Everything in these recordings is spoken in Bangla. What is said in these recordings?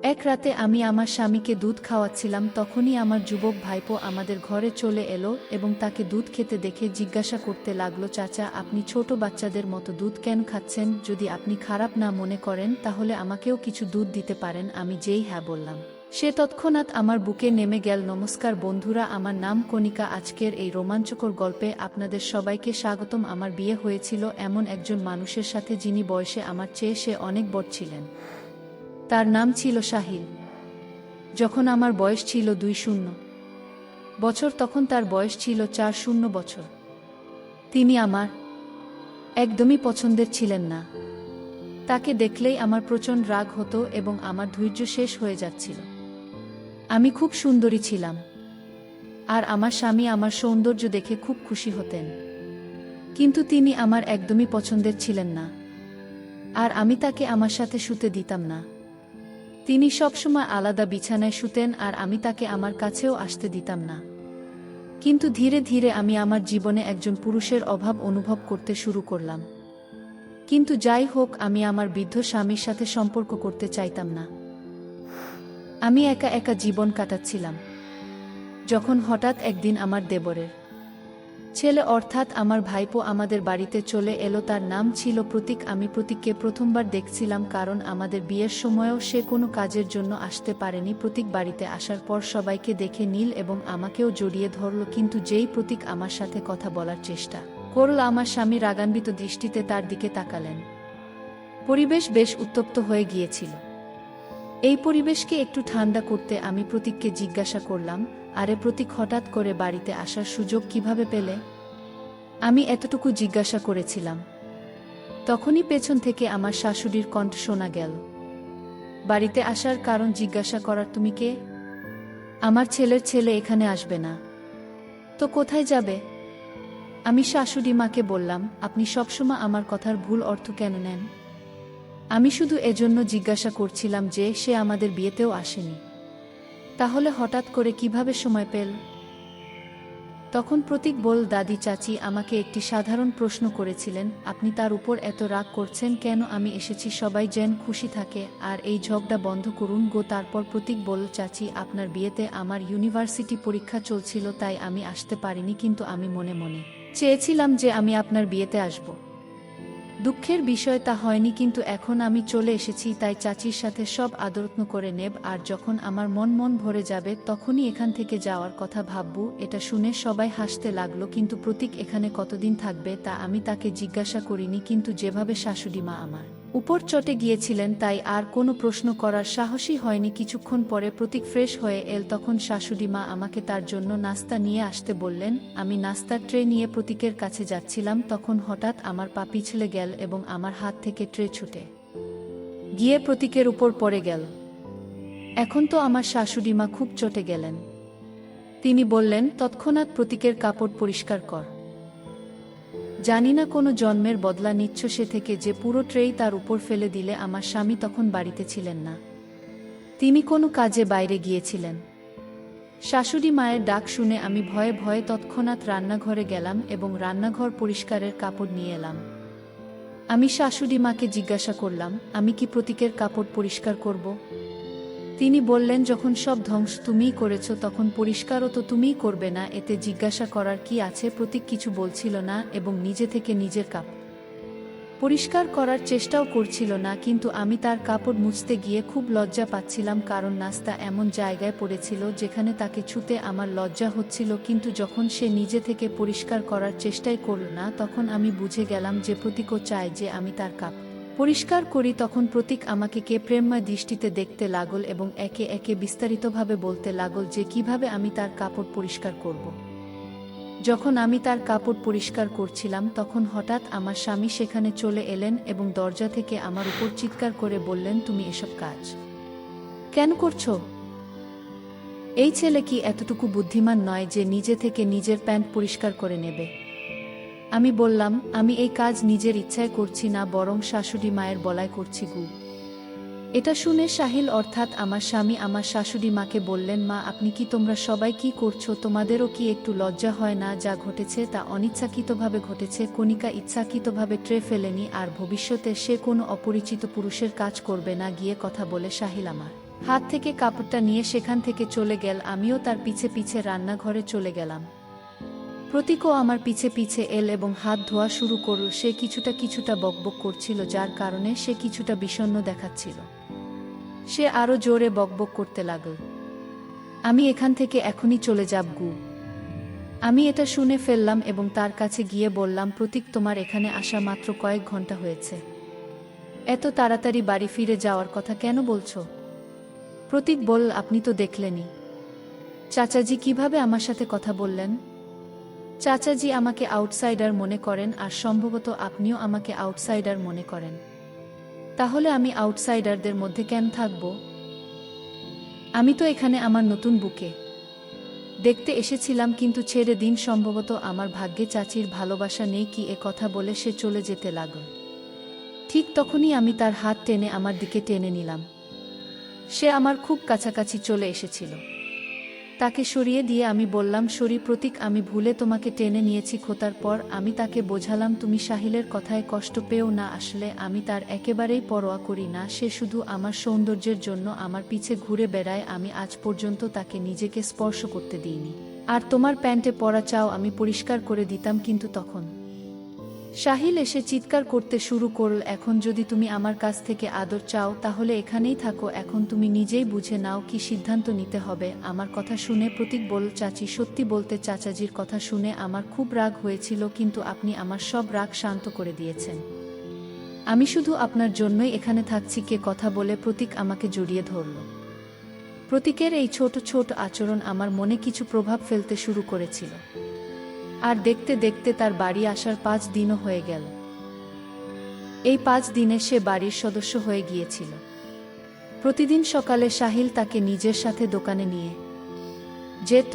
এক রাতে আমি আমার স্বামীকে দুধ খাওয়াচ্ছিলাম, তখনই আমার যুবক ভাইপো আমাদের ঘরে চলে এলো এবং তাকে দুধ খেতে দেখে জিজ্ঞাসা করতে লাগলো, চাচা আপনি ছোট বাচ্চাদের মতো দুধ কেন খাচ্ছেন? যদি আপনি খারাপ না মনে করেন তাহলে আমাকেও কিছু দুধ দিতে পারেন। আমি যেই হ্যাঁ বললাম, সে তৎক্ষণাৎ আমার বুকে নেমে গেল। নমস্কার বন্ধুরা, আমার নাম কণিকা। আজকের এই রোমাঞ্চকর গল্পে আপনাদের সবাইকে স্বাগতম। আমার বিয়ে হয়েছিল এমন একজন মানুষের সাথে যিনি বয়সে আমার চেয়ে সে অনেক বড় ছিলেন। তার নাম ছিল সাহিল। যখন আমার বয়স ছিল 20 বছর তখন তার বয়স ছিল 40 বছর। তিনি আমার একদমই পছন্দের ছিলেন না। তাকে দেখলেই আমার প্রচণ্ড রাগ হতো এবং আমার ধৈর্য শেষ হয়ে যাচ্ছিল। আমি খুব সুন্দরী ছিলাম, আর আমার স্বামী আমার সৌন্দর্য দেখে খুব খুশি হতেন, কিন্তু তিনি আমার একদমই পছন্দের ছিলেন না, আর আমি তাকে আমার সাথে শুতে দিতাম না। তিনি সবসময় আলাদা বিছানায় শুতেন আর আমি তাকে আমার কাছেও আসতে দিতাম না। কিন্তু ধীরে ধীরে আমি আমার জীবনে একজন পুরুষের অভাব অনুভব করতে শুরু করলাম। কিন্তু যাই হোক, আমি আমার বৃদ্ধ স্বামীর সাথে সম্পর্ক করতে চাইতাম না। আমি একা একা জীবন কাটাচ্ছিলাম, যখন হঠাৎ একদিন আমার দেবরের ছেলে অর্থাৎ আমার ভাইপো আমাদের বাড়িতে চলে এলো। তার নাম ছিল প্রতীক। আমি প্রতীককে প্রথমবার দেখছিলাম, কারণ আমাদের বিয়ের সময়ও সে কোনো কাজের জন্য আসতে পারেনি। প্রতীক বাড়িতে আসার পর সবাইকে দেখে নীল এবং আমাকেও জড়িয়ে ধরল, কিন্তু যেই প্রতীক আমার সাথে কথা বলার চেষ্টা করল, আমার স্বামী রাগান্বিত দৃষ্টিতে তার দিকে তাকালেন। পরিবেশ বেশ উত্তপ্ত হয়ে গিয়েছিল। এই পরিবেশকে একটু ঠান্ডা করতে আমি প্রতীককে জিজ্ঞাসা করলাম, আরে প্রতীক, হঠাৎ করে বাড়িতে আসার সুযোগ কিভাবে পেলে? আমি এতটুকু জিজ্ঞাসা করেছিলাম। তখনই পেছন থেকে আমার শাশুড়ির কণ্ঠ শোনা গেল, বাড়িতে আসার কারণ জিজ্ঞাসা করার তুমি কে? আমার ছেলের ছেলে এখানে আসবে না তো কোথায় যাবে? আমি শাশুড়ি মাকে বললাম, আপনি সবসময় আমার কথার ভুল অর্থ কেন নেন? আমি শুধু এজন্য জিজ্ঞাসা করছিলাম যে সে আমাদের বিয়েতেও আসেনি, তাহলে হঠাৎ করে কিভাবে সময় পেল? তখন প্রতীক বল, দাদি চাচি আমাকে একটি সাধারণ প্রশ্ন করেছিলেন, আপনি তার উপর এত রাগ করছেন কেন? আমি এসেছি সবাই যেন খুশি থাকে, আর এই ঝগড়া বন্ধ করুন গো। তারপর প্রতীক বল, চাচি আপনার বিয়েতে আমার ইউনিভার্সিটি পরীক্ষা চলছিল, তাই আমি আসতে পারিনি, কিন্তু আমি মনে মনে চেয়েছিলাম যে আমি আপনার বিয়েতে আসব। দুঃখের বিষয় তা হয়নি, কিন্তু এখন আমি চলে এসেছি, তাই চাচির সাথে সব আদরত্ন করে নেব, আর যখন আমার মন ভরে যাবে তখনই এখান থেকে যাওয়ার কথা ভাববো। এটা শুনে সবাই হাসতে লাগলো, কিন্তু প্রতীক এখানে কতদিন থাকবে তা আমি তাকে জিজ্ঞাসা করিনি। কিন্তু যেভাবে শাশুড়ি মা আমার উপর চটে গিয়েছিলেন, তাই আর কোনো প্রশ্ন করার সাহসই হয়নি। কিছুক্ষণ পরে প্রতীক ফ্রেশ হয়ে এল, তখন শাশুড়ি মা আমাকে তার জন্য নাস্তা নিয়ে আসতে বললেন। আমি নাস্তার ট্রে নিয়ে প্রতীকের কাছে যাচ্ছিলাম, তখন হঠাৎ আমার পা পিছলে গেল এবং আমার হাত থেকে ট্রে ছুটে গিয়ে প্রতীকের উপর পড়ে গেল। এখন তো আমার শাশুড়ি মা খুব চটে গেলেন। তিনি বললেন, তৎক্ষণাৎ প্রতীকের কাপড় পরিষ্কার কর। জানি না কোনো জন্মের বদলা নিচ্ছ সে থেকে যে পুরো ট্রেই তার উপর ফেলে দিলে। আমার স্বামী তখন বাড়িতে ছিলেন না, তিনি কোনো কাজে বাইরে গিয়েছিলেন। শাশুড়ি মায়ের ডাক শুনে আমি ভয়ে ভয়ে তৎক্ষণাৎ রান্নাঘরে গেলাম এবং রান্নাঘর পরিষ্কারের কাপড় নিয়ে এলাম। আমি শাশুড়ি মাকে জিজ্ঞাসা করলাম, আমি কি প্রতীকের কাপড় পরিষ্কার করব? তিনি বললেন, যখন সব ধ্বংস তুমিই করেছ তখন পরিষ্কারও তো তুমিই করবে না, এতে জিজ্ঞাসা করার কি আছে? প্রতীক কিছু বলছিল না এবং নিজে থেকে নিজের কাপড় পরিষ্কার করার চেষ্টাও করছিল না, কিন্তু আমি তার কাপড় মুছতে গিয়ে খুব লজ্জা পাচ্ছিলাম, কারণ নাস্তা এমন জায়গায় পড়েছিল যেখানে তাকে ছুঁতে আমার লজ্জা হচ্ছিল। কিন্তু যখন সে নিজে থেকে পরিষ্কার করার চেষ্টাই করল না, তখন আমি বুঝে গেলাম যে প্রতীকও চায় যে আমি তার কাপড় পরিষ্কার করি। তখন প্রতীক আমাকে প্রেমময় দৃষ্টিতে দেখতে লাগল এবং একে একে বিস্তারিতভাবে বলতে লাগল যে কিভাবে আমি তার কাপড় পরিষ্কার করব। যখন আমি তার কাপড় পরিষ্কার করছিলাম, তখন হঠাৎ আমার স্বামী সেখানে চলে এলেন এবং দরজা থেকে আমার উপর চিৎকার করে বললেন, তুমি এসব কাজ কেন করছো? এই ছেলে কি এতটুকু বুদ্ধিমান নয় যে নিজে থেকে নিজের প্যান্ট পরিষ্কার করে নেবে? আমি বললাম, আমি এই কাজ নিজের ইচ্ছায় করছি না, বরং শাশুড়ি মায়ের বলায় করছি গু। এটা শুনে সাহিল অর্থাৎ আমার স্বামী আমার শাশুড়ি মাকে বললেন, মা আপনি কি, তোমরা সবাই কি করছো? তোমাদেরও কি একটু লজ্জা হয় না? যা ঘটেছে তা অনিচ্ছাকৃতভাবে ঘটেছে। কণিকা ইচ্ছাকৃতভাবে ট্রে ফেলেনি, আর ভবিষ্যতে সে কোনো অপরিচিত পুরুষের কাজ করবে না। গিয়ে কথা বলে সাহিল আমার হাত থেকে কাপড়টা নিয়ে সেখান থেকে চলে গেল। আমিও তার পিছে পিছে রান্নাঘরে চলে গেলাম। প্রতীকও আমার পিছে পিছে এল এবং হাত ধোয়া শুরু করল। সে কিছুটা কিছুটা বকবক করছিল, যার কারণে সে কিছুটা বিষণ্ণ দেখাচ্ছিল। সে আরও জোরে বকবক করতে লাগল, আমি এখান থেকে এখনই চলে যাব গু। আমি এটা শুনে ফেললাম এবং তার কাছে গিয়ে বললাম, প্রতীক, তোমার এখানে আসা মাত্র কয়েক ঘন্টা হয়েছে, এত তাড়াতাড়ি বাড়ি ফিরে যাওয়ার কথা কেন বলছো? প্রতীক বলল, আপনি তো দেখলেনই চাচাজি কিভাবে আমার সাথে কথা বললেন। চাচাজি আমাকে আউটসাইডার মনে করেন, আর সম্ভবত আপনিও আমাকে আউটসাইডার মনে করেন। তাহলে আমি আউটসাইডারদের মধ্যে কেন থাকব? আমি তো এখানে আমার নতুন বুকে দেখতে এসেছিলাম, কিন্তু ছেড়ে দিন, সম্ভবত আমার ভাগ্যে চাচির ভালোবাসা নেই কি। এ কথা বলে সে চলে যেতে লাগল। ঠিক তখনই আমি তার হাত টেনে আমার দিকে টেনে নিলাম। সে আমার খুব কাছাকাছি চলে এসেছিল। তাকে সরিয়ে দিয়ে আমি বললাম, সরি প্রতীক, আমি ভুলে তোমাকে টেনে নিয়েছি। খোতার পর আমি তাকে বোঝালাম, তুমি সাহিলের কথায় কষ্ট পেও না, আসলে আমি তার একেবারেই পরোয়া করি না। সে শুধু আমার সৌন্দর্যের জন্য আমার পিছে ঘুরে বেড়ায়। আমি আজ পর্যন্ত তাকে নিজেকে স্পর্শ করতে দিইনি। আর তোমার প্যান্টে পরা চাও আমি পরিষ্কার করে দিতাম, কিন্তু তখন সাহিল এসে চিৎকার করতে শুরু করল, এখন যদি তুমি আমার কাছ থেকে আদর চাও তাহলে এখানেই থাকো, এখন তুমি নিজেই বুঝে নাও কি সিদ্ধান্ত নিতে হবে। আমার কথা শুনে প্রতীক বলল, চাচি, সত্যি বলতে চাচাজির কথা শুনে আমার খুব রাগ হয়েছিল, কিন্তু আপনি আমার সব রাগ শান্ত করে দিয়েছেন। আমি শুধু আপনার জন্যই এখানে থাকছি। কে কথা বলে প্রতীক আমাকে জড়িয়ে ধরল। প্রতীকের এই ছোট ছোট আচরণ আমার মনে কিছু প্রভাব ফেলতে শুরু করেছিল। আর দেখতে দেখতে তার বাড়ি আসার 5 দিনও হয়ে গেল। এই 5 দিনে সে বাড়ির সদস্য হয়ে গিয়েছিল। প্রতিদিন সকালে সাহিল তাকে নিজের সাথে দোকানে নিয়ে যেত।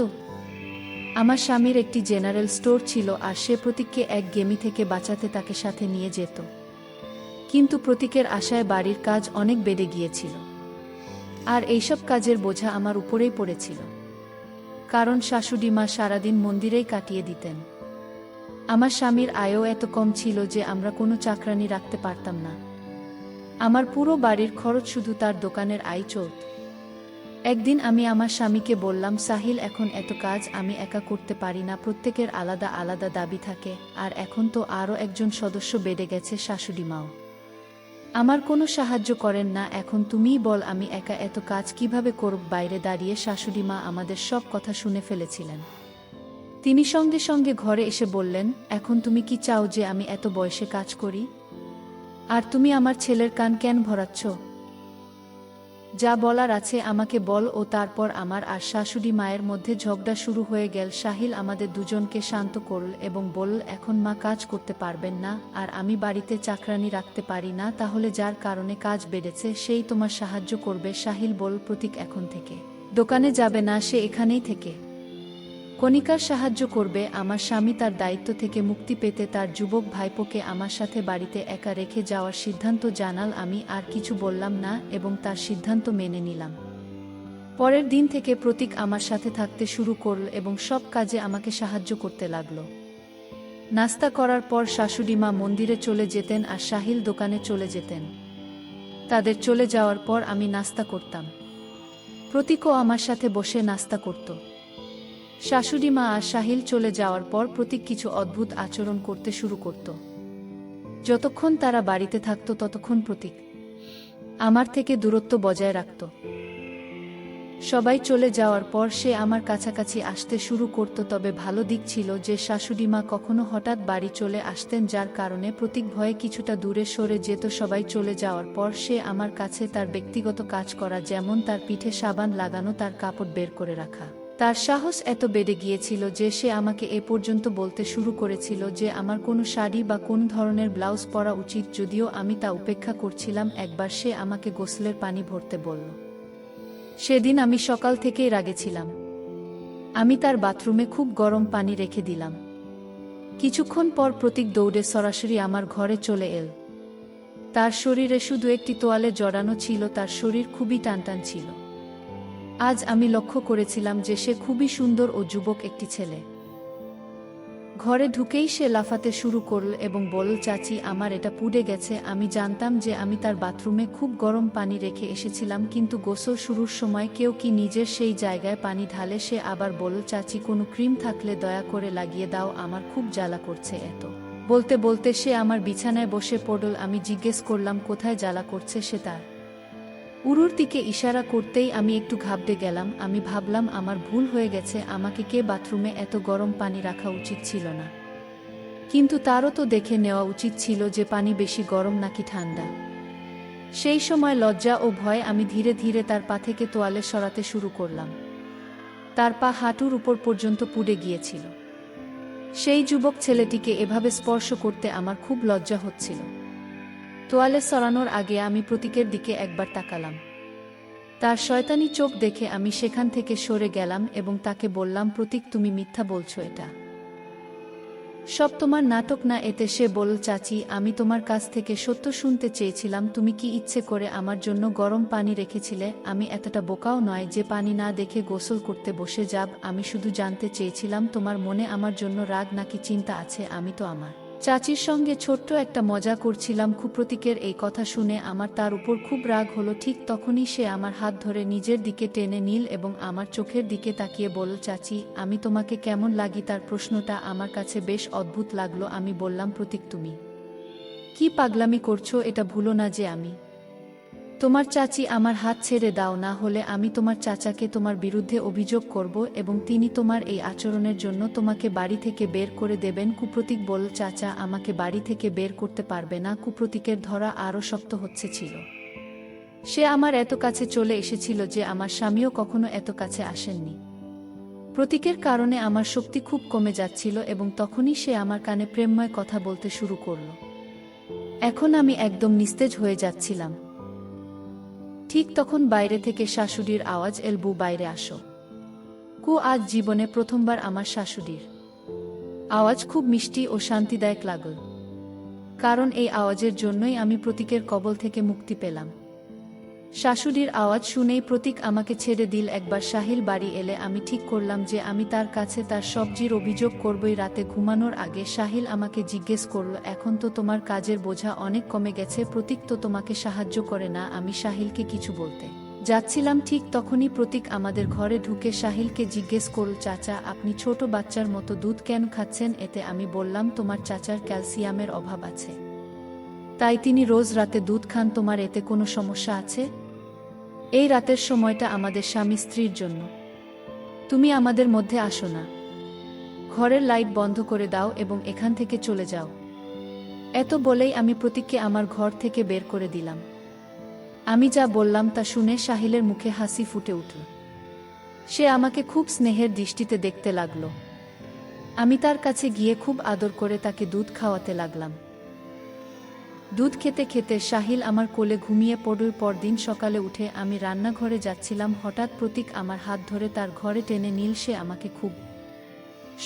আমার স্বামীর একটি জেনারেল স্টোর ছিল, আর সে প্রতীককে এক গেমি থেকে বাঁচাতে তাকে সাথে নিয়ে যেত। কিন্তু প্রতীকের আশায় বাড়ির কাজ অনেক বেড়ে গিয়েছিল, আর এইসব কাজের বোঝা আমার উপরেই পড়েছিল, কারণ শাশুড়ি মা সারাদিন মন্দিরেই কাটিয়ে দিতেন। আমার স্বামীর আয়ও এত কম ছিল যে আমরা কোনো চাকরানি রাখতে পারতাম না। আমার পুরো বাড়ির খরচ শুধু তার দোকানের আয় চলত। একদিন আমি আমার স্বামীকে বললাম, সাহিল, এখন এত কাজ আমি একা করতে পারি না, প্রত্যেকের আলাদা আলাদা দাবি থাকে, আর এখন তো আরও একজন সদস্য বেড়ে গেছে, শাশুড়ি মাও আমার কোনো সাহায্য করেন না। এখন তুমিই বল, আমি একা এত কাজ কিভাবে করব। বাইরে দাঁড়িয়ে শাশুড়ি মা আমাদের সব কথা শুনে ফেলেছিলেন। তিনি সঙ্গে সঙ্গে ঘরে এসে বললেন, এখন তুমি কি চাও যে আমি এত বয়সে কাজ করি? আর তুমি আমার ছেলের কান কেন ভরাচ্ছ? যা বলার আছে আমাকে বল। ও তারপর আমার আর শাশুড়ি মায়ের মধ্যে ঝগড়া শুরু হয়ে গেল। সাহিল আমাদের দুজনকে শান্ত করল এবং বলল, এখন মা কাজ করতে পারবেন না, আর আমি বাড়িতে চাকরানি রাখতে পারি না, তাহলে যার কারণে কাজ বেড়েছে সেই তোমার সাহায্য করবে। সাহিল বলল, প্রতীক এখন থেকে দোকানে যাবে না, সে এখানেই থেকে কণিকার সাহায্য করবে। আমার স্বামী তার দায়িত্ব থেকে মুক্তি পেতে তার যুবক ভাইপোকে আমার সাথে বাড়িতে একা রেখে যাওয়ার সিদ্ধান্ত জানাল। আমি আর কিছু বললাম না এবং তার সিদ্ধান্ত মেনে নিলাম। পরের দিন থেকে প্রতীক আমার সাথে থাকতে শুরু করল এবং সব কাজে আমাকে সাহায্য করতে লাগল। নাস্তা করার পর শাশুড়ি মা মন্দিরে চলে যেতেন আর সাহিল দোকানে চলে যেতেন। তাদের চলে যাওয়ার পর আমি নাস্তা করতাম। প্রতীকও আমার সাথে বসে নাস্তা করত। শাশুড়ি মা আর সাহিল চলে যাওয়ার পর প্রতীক কিছু অদ্ভুত আচরণ করতে শুরু করত। যতক্ষণ তারা বাড়িতে থাকত ততক্ষণ প্রতীক আমার থেকে দূরত্ব বজায় রাখত। সবাই চলে যাওয়ার পর সে আমার কাছাকাছি আসতে শুরু করত। তবে ভালো দিক ছিল যে শাশুড়ি মা কখনো হঠাৎ বাড়ি চলে আসতেন, যার কারণে প্রতীক ভয়ে কিছুটা দূরে সরে যেত। সবাই চলে যাওয়ার পর সে আমার কাছে তার ব্যক্তিগত কাজ করা, যেমন তার পিঠে সাবান লাগানো, তার কাপড় বের করে রাখা, তার সাহস এত বেড়ে গিয়েছিল যে সে আমাকে এ পর্যন্ত বলতে শুরু করেছিল যে আমার কোনো শাড়ি বা কোন ধরনের ব্লাউজ পরা উচিত, যদিও আমি তা উপেক্ষা করছিলাম। একবার সে আমাকে গোসলের পানি ভরতে বলল। সেদিন আমি সকাল থেকেই রাগে ছিলাম। আমি তার বাথরুমে খুব গরম পানি রেখে দিলাম। কিছুক্ষণ পর প্রতীক দৌড়ে সরাসরি আমার ঘরে চলে এল। তার শরীরে শুধু একটি তোয়ালে জড়ানো ছিল, তার শরীর খুবই টানটান ছিল। আজ আমি লক্ষ্য করেছিলাম যে সে খুবই সুন্দর ও যুবক একটি ছেলে। ঘরে ঢুকেই সে লাফাতে শুরু করল এবং বলল, চাচি, আমার এটা পুড়ে গেছে। আমি জানতাম যে আমি তার বাথরুমে খুব গরম পানি রেখে এসেছিলাম, কিন্তু গোসল শুরুর সময় কেউ কি নিজের সেই জায়গায় পানি ঢালে? সে আবার বলল, চাচি, কোনো ক্রিম থাকলে দয়া করে লাগিয়ে দাও, আমার খুব জ্বালা করছে। এত বলতে বলতে সে আমার বিছানায় বসে পড়ল। আমি জিজ্ঞেস করলাম কোথায় জ্বালা করছে। সে তার উরুর দিকে ইশারা করতেই আমি একটু ঘাবড়ে গেলাম। আমি ভাবলাম আমার ভুল হয়ে গেছে, আমাকে কে বাথরুমে এত গরম পানি রাখা উচিত ছিল না। কিন্তু তারও তো দেখে নেওয়া উচিত ছিল যে পানি বেশি গরম নাকি ঠান্ডা। সেই সময় লজ্জা ও ভয়ে আমি ধীরে ধীরে তার পা থেকে তোয়ালে সরাতে শুরু করলাম। তার পা হাঁটুর উপর পর্যন্ত পুড়ে গিয়েছিল। সেই যুবক ছেলেটিকে এভাবে স্পর্শ করতে আমার খুব লজ্জা হচ্ছিল। তোয়ালে সরানোর আগে আমি প্রতীকের দিকে একবার তাকালাম। তার শয়তানি চোখ দেখে আমি সেখান থেকে সরে গেলাম এবং তাকে বললাম, প্রতীক, তুমি মিথ্যা বলছো, এটা সব তোমার নাটক না? এতে সে বলল, চাচি, আমি তোমার কাছ থেকে সত্য শুনতে চেয়েছিলাম। তুমি কি ইচ্ছে করে আমার জন্য গরম পানি রেখেছিলে? আমি এতটা বোকাও নয় যে পানি না দেখে গোসল করতে বসে যাব। আমি শুধু জানতে চেয়েছিলাম তোমার মনে আমার জন্য রাগ নাকি চিন্তা আছে। আমি তো আমার চাচির সঙ্গে ছোট্ট একটা মজা করছিলাম। প্রতীকের এই কথা শুনে আমার তার উপর খুব রাগ হলো। ঠিক তখনই সে আমার হাত ধরে নিজের দিকে টেনে নিল এবং আমার চোখের দিকে তাকিয়ে বলল, চাচি, আমি তোমাকে কেমন লাগি? তার প্রশ্নটা আমার কাছে বেশ অদ্ভুত লাগলো। আমি বললাম, প্রতীক, তুমি কি পাগলামি করছো? এটা ভুলো না যে আমি তোমার চাচি। আমার হাত ছেড়ে দাও, না হলে আমি তোমার চাচাকে তোমার বিরুদ্ধে অভিযোগ করব এবং তিনি তোমার এই আচরণের জন্য তোমাকে বাড়ি থেকে বের করে দেবেন। কুপ্রতীক বলল, চাচা আমাকে বাড়ি থেকে বের করতে পারবে না। কুপ্রতীকের ধরা আরও শক্ত হচ্ছিল। সে আমার এত কাছে চলে এসেছিল যে আমার স্বামীও কখনো এত কাছে আসেননি। প্রতীকের কারণে আমার শক্তি খুব কমে যাচ্ছিল এবং তখনই সে আমার কানে প্রেমময় কথা বলতে শুরু করল। এখন আমি একদম নিস্তেজ হয়ে যাচ্ছিলাম। ঠিক তখন বাইরে থেকে শাশুড়ির আওয়াজ এল, বউ, বাইরে আসো। আজ জীবনে প্রথমবার আমার শাশুড়ির আওয়াজ খুব মিষ্টি ও শান্তিদায়ক লাগল, কারণ এই আওয়াজের জন্যই আমি প্রতীকের কবল থেকে মুক্তি পেলাম। শাশুড়ির আওয়াজ শুনেই প্রতীক আমাকে ছেড়ে দিল। একবার সাহিল বাড়ি এলে আমি ঠিক করলাম যে আমি তার কাছে তার সবজির অভিযোগ করবই। রাতে ঘুমানোর আগে সাহিল আমাকে জিজ্ঞেস করল, এখন তো তোমার কাজের বোঝা অনেক কমে গেছে, প্রতীক তো তোমাকে সাহায্য করে না? আমি সাহিলকে কিছু বলতে যাচ্ছিলাম, ঠিক তখনই প্রতীক আমাদের ঘরে ঢুকে সাহিলকে জিজ্ঞেস করল, চাচা, আপনি ছোট বাচ্চার মতো দুধ কেন খাচ্ছেন? এতে আমি বললাম, তোমার চাচার ক্যালসিয়ামের অভাব আছে, তাই তিনি রোজ রাতে দুধ খান। তোমার এতে কোনো সমস্যা আছে? এই রাতের সময়টা আমাদের স্বামী স্ত্রীর জন্য। তুমি আমাদের মধ্যে আসো না। ঘরের লাইট বন্ধ করে দাও এবং এখান থেকে চলে যাও। এত বলেই আমি প্রতীককে আমার ঘর থেকে বের করে দিলাম। আমি যা বললাম তা শুনে সাহিলের মুখে হাসি ফুটে উঠল। সে আমাকে খুব স্নেহের দৃষ্টিতে দেখতে লাগল। আমি তার কাছে গিয়ে খুব আদর করে তাকে দুধ খাওয়াতে লাগলাম। দুধ খেতে খেতে সাহিল আমার কোলে ঘুমিয়ে পড়ল। পরদিন সকালে উঠে আমি রান্নাঘরে যাচ্ছিলাম, হঠাৎ প্রতীক আমার হাত ধরে তার ঘরে টেনে নিল। সে আমাকে খুব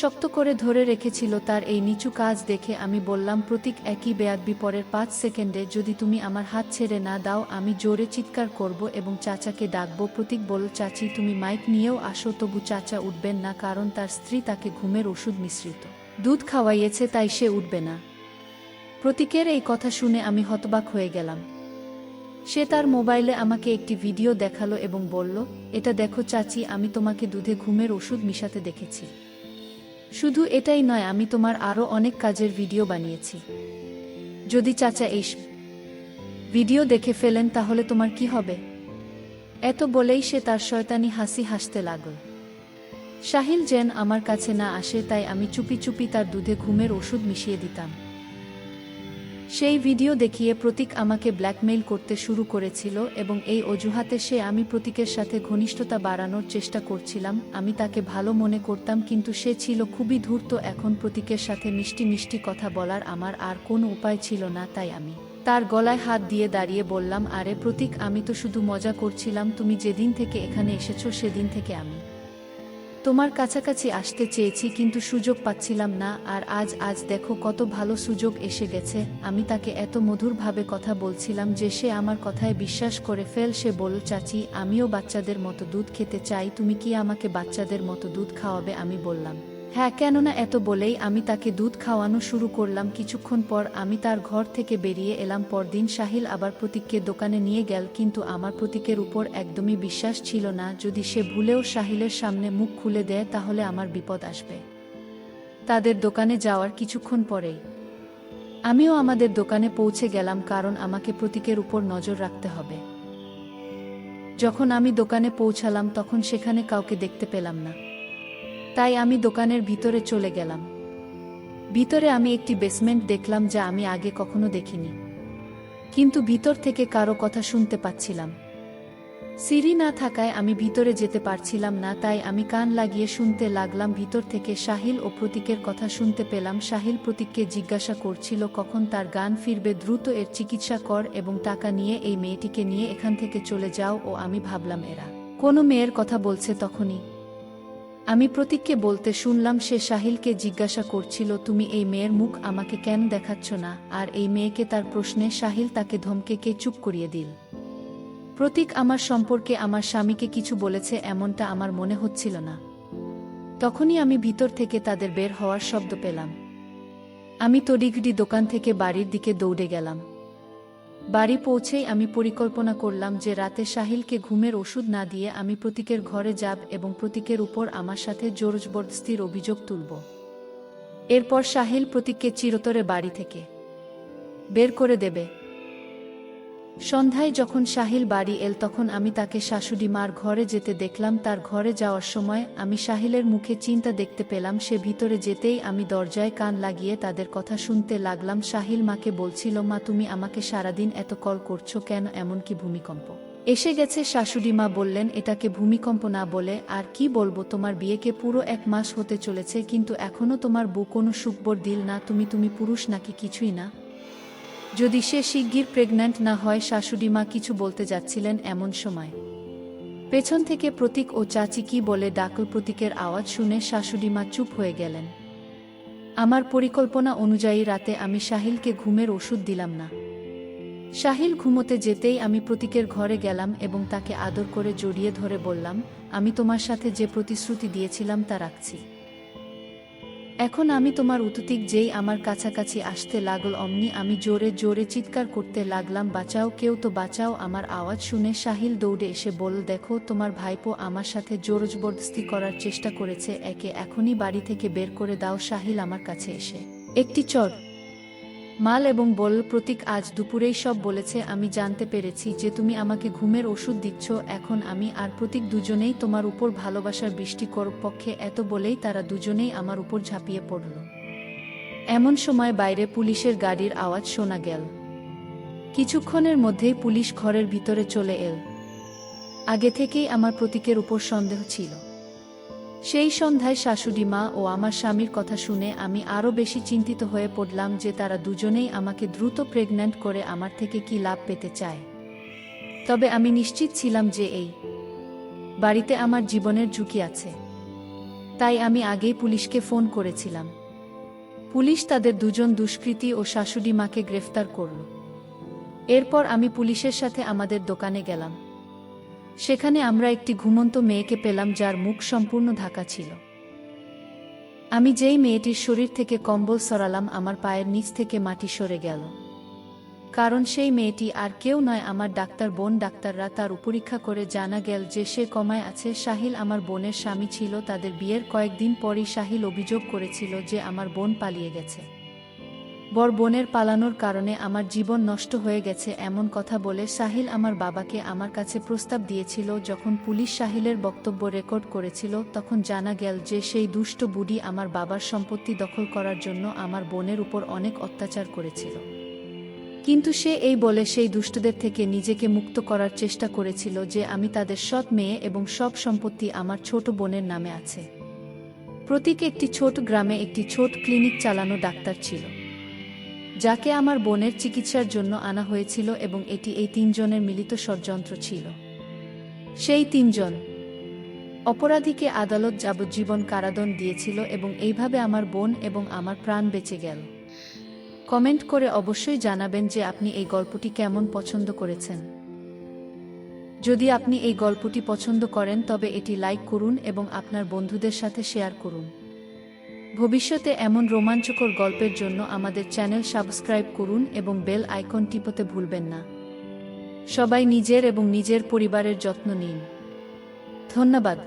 শক্ত করে ধরে রেখেছিল। তার এই নিচু কাজ দেখে আমি বললাম, প্রতীক, একই বেয়াদবি। পরের 5 সেকেন্ডে যদি তুমি আমার হাত ছেড়ে না দাও, আমি জোরে চিৎকার করব এবং চাচাকে ডাকব। প্রতীক বলল, চাচি, তুমি মাইক নিয়েও আসো। তবু চাচা উঠবেন না, কারণ তার স্ত্রী তাকে ঘুমের ওষুধ মিশ্রিত দুধ খাওয়াইয়েছে, তাই সে উঠবে না। প্রতীকের এই কথা শুনে আমি হতবাক হয়ে গেলাম। সে তার মোবাইলে আমাকে একটি ভিডিও দেখালো এবং বলল, এটা দেখো চাচি, আমি তোমাকে দুধে ঘুমের ওষুধ মিশাতে দেখেছি। শুধু এটাই নয়, আমি তোমার আরও অনেক কাজের ভিডিও বানিয়েছি। যদি চাচা এই ভিডিও দেখে ফেলেন তাহলে তোমার কি হবে? এত বলেই সে তার শয়তানি হাসি হাসতে লাগল। সাহিল যেন আমার কাছে না আসে, তাই আমি চুপি চুপি তার দুধে ঘুমের ওষুধ মিশিয়ে দিতাম। সেই ভিডিও দেখিয়ে প্রতীক আমাকে ব্ল্যাকমেইল করতে শুরু করেছিল এবং এই অজুহাতে আমি প্রতীকের সাথে ঘনিষ্ঠতা বাড়ানোর চেষ্টা করছিলাম। আমি তাকে ভালো মনে করতাম, কিন্তু সে ছিল খুবই ধূর্ত। এখন প্রতীকের সাথে মিষ্টি মিষ্টি কথা বলার আমার আর কোনো উপায় ছিল না, তাই আমি তার গলায় হাত দিয়ে দাঁড়িয়ে বললাম, আরে প্রতীক, আমি তো শুধু মজা করছিলাম। তুমি যেদিন থেকে এখানে এসেছো সেদিন থেকে আমি তোমার কাছাকাছি আসতে চেয়েছি, কিন্তু সুযোগ পাচ্ছিলাম না। আর আজ দেখো কত ভালো সুযোগ এসে গেছে। আমি তাকে এত মধুরভাবে কথা বলছিলাম যে সে আমার কথায় বিশ্বাস করে ফেল। সে বলল, চাচি, আমিও বাচ্চাদের মতো দুধ খেতে চাই, তুমি কি আমাকে বাচ্চাদের মতো দুধ খাওয়াবে? আমি বললাম, হ্যাঁ, কেননা এত বলেই আমি তাকে দুধ খাওয়ানো শুরু করলাম। কিছুক্ষণ পর আমি তার ঘর থেকে বেরিয়ে এলাম। পরদিন সাহিল আবার প্রতীককে দোকানে নিয়ে গেল, কিন্তু আমার প্রতীকের উপর একদমই বিশ্বাস ছিল না। যদি সে ভুলেও সাহিলের সামনে মুখ খুলে দেয় তাহলে আমার বিপদ আসবে। তাদের দোকানে যাওয়ার কিছুক্ষণ পরেই আমিও আমাদের দোকানে পৌঁছে গেলাম, কারণ আমাকে প্রতীকের উপর নজর রাখতে হবে। যখন আমি দোকানে পৌঁছালাম তখন সেখানে কাউকে দেখতে পেলাম না, তাই আমি দোকানের ভিতরে চলে গেলাম। ভিতরে আমি একটি বেসমেন্ট দেখলাম যা আমি আগে কখনো দেখিনি, কিন্তু ভিতর থেকে কারো কথা শুনতে পাচ্ছিলাম। সিঁড়ি না থাকায় আমি ভিতরে যেতে পারছিলাম না, তাই আমি কান লাগিয়ে শুনতে লাগলাম। ভিতর থেকে সাহিল ও প্রতীকের কথা শুনতে পেলাম। সাহিল প্রতীককে জিজ্ঞাসা করছিল কখন তার জ্ঞান ফিরবে, দ্রুত এর চিকিৎসা কর এবং টাকা নিয়ে এই মেয়েটিকে নিয়ে এখান থেকে চলে যাও। ও আমি ভাবলাম এরা কোনো মেয়ের কথা বলছে। তখনই আমি প্রতীককে বলতে শুনলাম সে সাহিলকে জিজ্ঞাসা করছিল, তুমি এই মেয়ের মুখ আমাকে কেন দেখাচ্ছ না? আর এই মেয়েকে তার প্রশ্নে সাহিল তাকে ধমকে চুপ করিয়ে দিল। প্রতীক আমার সম্পর্কে আমার স্বামীকে কিছু বলেছে এমনটা আমার মনে হচ্ছিল না। তখনই আমি ভিতর থেকে তাদের বের হওয়ার শব্দ পেলাম। আমি তড়িঘড়ি দোকান থেকে বাড়ির দিকে দৌড়ে গেলাম। বাড়ি পৌঁছেই আমি পরিকল্পনা করলাম যে রাতে সাহিলকে ঘুমের ওষুধ না দিয়ে আমি প্রতীকের ঘরে যাব এবং প্রতীকের উপর আমার সাথে জোরজবরদস্তির অভিযোগ তুলব। এরপর সাহিল প্রতীককে চিরতরে বাড়ি থেকে বের করে দেবে। সন্ধ্যায় যখন সাহিল বাড়ি এল তখন আমি তাকে শাশুড়ি মার ঘরে যেতে দেখলাম। তার ঘরে যাওয়ার সময় আমি সাহিলের মুখে চিন্তা দেখতে পেলাম। সে ভিতরে যেতেই আমি দরজায় কান লাগিয়ে তাদের কথা শুনতে লাগলাম। সাহিল মাকে বলছিল, মা তুমি আমাকে সারাদিন এত কল করছো কেন? এমনকি ভূমিকম্প এসে গেছে। শাশুড়ি মা বললেন, এটাকে ভূমিকম্প না বলে আর কি বলবো, তোমার বিয়েকে পুরো 1 মাস হতে চলেছে কিন্তু এখনো তোমার বউ কোনো সুখবর দিল না। তুমি পুরুষ নাকি কিছুই না? যদি সে শিগগির প্রেগন্যান্ট না হয়। শাশুড়ি মা কিছু বলতে যাচ্ছিলেন এমন সময় পেছন থেকে প্রতীক ও চাচি কি বলে ডাকল। প্রতীকের আওয়াজ শুনে শাশুড়ি মা চুপ হয়ে গেলেন। আমার পরিকল্পনা অনুযায়ী রাতে আমি সাহিলকে ঘুমের ওষুধ দিলাম না। সাহিল ঘুমোতে যেতেই আমি প্রতীকের ঘরে গেলাম এবং তাকে আদর করে জড়িয়ে ধরে বললাম, আমি তোমার সাথে যে প্রতিশ্রুতি দিয়েছিলাম তা রাখছি। এখন আমি তোমার উতুতিক। যেই আমার কাছাকাছি আসতে লাগল অমনি আমি জোরে জোরে চিৎকার করতে লাগলাম, বাঁচাও, কেউ তো বাঁচাও। আমার আওয়াজ শুনে সাহিল দৌড়ে এসে বলল, দেখো তোমার ভাইপো আমার সাথে জোরজবরদস্তি করার চেষ্টা করেছে, একে এখনই বাড়ি থেকে বের করে দাও। সাহিল আমার কাছে এসে একটি চড় মাল এবং বলল, প্রতীক আজ দুপুরেই সব বলেছে। আমি জানতে পেরেছি যে তুমি আমাকে ঘুমের ওষুধ দিচ্ছ। এখন আমি আর প্রতীক দুজনেই তোমার উপর ভালোবাসার বৃষ্টি করব পক্ষে। এত বলেই তারা দুজনেই আমার উপর ঝাঁপিয়ে পড়ল। এমন সময় বাইরে পুলিশের গাড়ির আওয়াজ শোনা গেল। কিছুক্ষণের মধ্যেই পুলিশ ঘরের ভিতরে চলে এল। আগে থেকেই আমার প্রতীকের উপর সন্দেহ ছিল। সেই সন্ধ্যায় শাশুড়ি মা ও আমার স্বামীর কথা শুনে আমি আরও বেশি চিন্তিত হয়ে পড়লাম যে তারা দুজনেই আমাকে দ্রুত প্রেগন্যান্ট করে আমার থেকে কি লাভ পেতে চায়। তবে আমি নিশ্চিত ছিলাম যে এই বাড়িতে আমার জীবনের ঝুঁকি আছে, তাই আমি আগেই পুলিশকে ফোন করেছিলাম। পুলিশ তাদের দুজন দুষ্কৃতী ও শাশুড়ি মাকে গ্রেফতার করল। এরপর আমি পুলিশের সাথে আমাদের দোকানে গেলাম। সেখানে আমরা একটি ঘুমন্ত মেয়েকে পেলাম যার মুখ সম্পূর্ণ ঢাকা ছিল। আমি যেই মেয়েটির শরীর থেকে কম্বল সরালাম আমার পায়ের নিচ থেকে মাটি সরে গেল, কারণ সেই মেয়েটি আর কেউ নয়, আমার ডাক্তার বোন। ডাক্তাররা তার পরীক্ষা করে জানা গেল যে সে কমায় আছে। সাহিল আমার বোনের স্বামী ছিল। তাদের বিয়ের কয়েকদিন পরই সাহিল অভিযোগ করেছিল যে আমার বোন পালিয়ে গেছে। বড় বোনের পালানোর কারণে আমার জীবন নষ্ট হয়ে গেছে এমন কথা বলে সাহিল আমার বাবাকে আমার কাছে প্রস্তাব দিয়েছিল। যখন পুলিশ সাহিলের বক্তব্য রেকর্ড করেছিল তখন জানা গেল যে সেই দুষ্ট বুড়ি আমার বাবার সম্পত্তি দখল করার জন্য আমার বোনের উপর অনেক অত্যাচার করেছিল। কিন্তু সে এই বলে সেই দুষ্টদের থেকে নিজেকে মুক্ত করার চেষ্টা করেছিল যে আমি তাদের সৎ মেয়ে এবং সব সম্পত্তি আমার ছোট বোনের নামে আছে। প্রতীক একটি ছোট গ্রামে একটি ছোট ক্লিনিক চালানো ডাক্তার ছিল, যাকে আমার বোনের চিকিৎসার জন্য আনা হয়েছিল এবং এটি এই 3 জনের মিলিত ষড়যন্ত্র ছিল। সেই 3 জন অপরাধীকে আদালত যাবজ্জীবন কারাদণ্ড দিয়েছিল এবং এইভাবে আমার বোন এবং আমার প্রাণ বেঁচে গেল। কমেন্ট করে অবশ্যই জানাবেন যে আপনি এই গল্পটি কেমন পছন্দ করেছেন। যদি আপনি এই গল্পটি পছন্দ করেন তবে এটি লাইক করুন এবং আপনার বন্ধুদের সাথে শেয়ার করুন। ভবিষ্যতে এমন রোমাঞ্চকর গল্পের জন্য আমাদের চ্যানেল সাবস্ক্রাইব করুন এবং বেল আইকন টিপতে ভুলবেন না। সবাই নিজের এবং নিজের পরিবারের যত্ন নিন। ধন্যবাদ।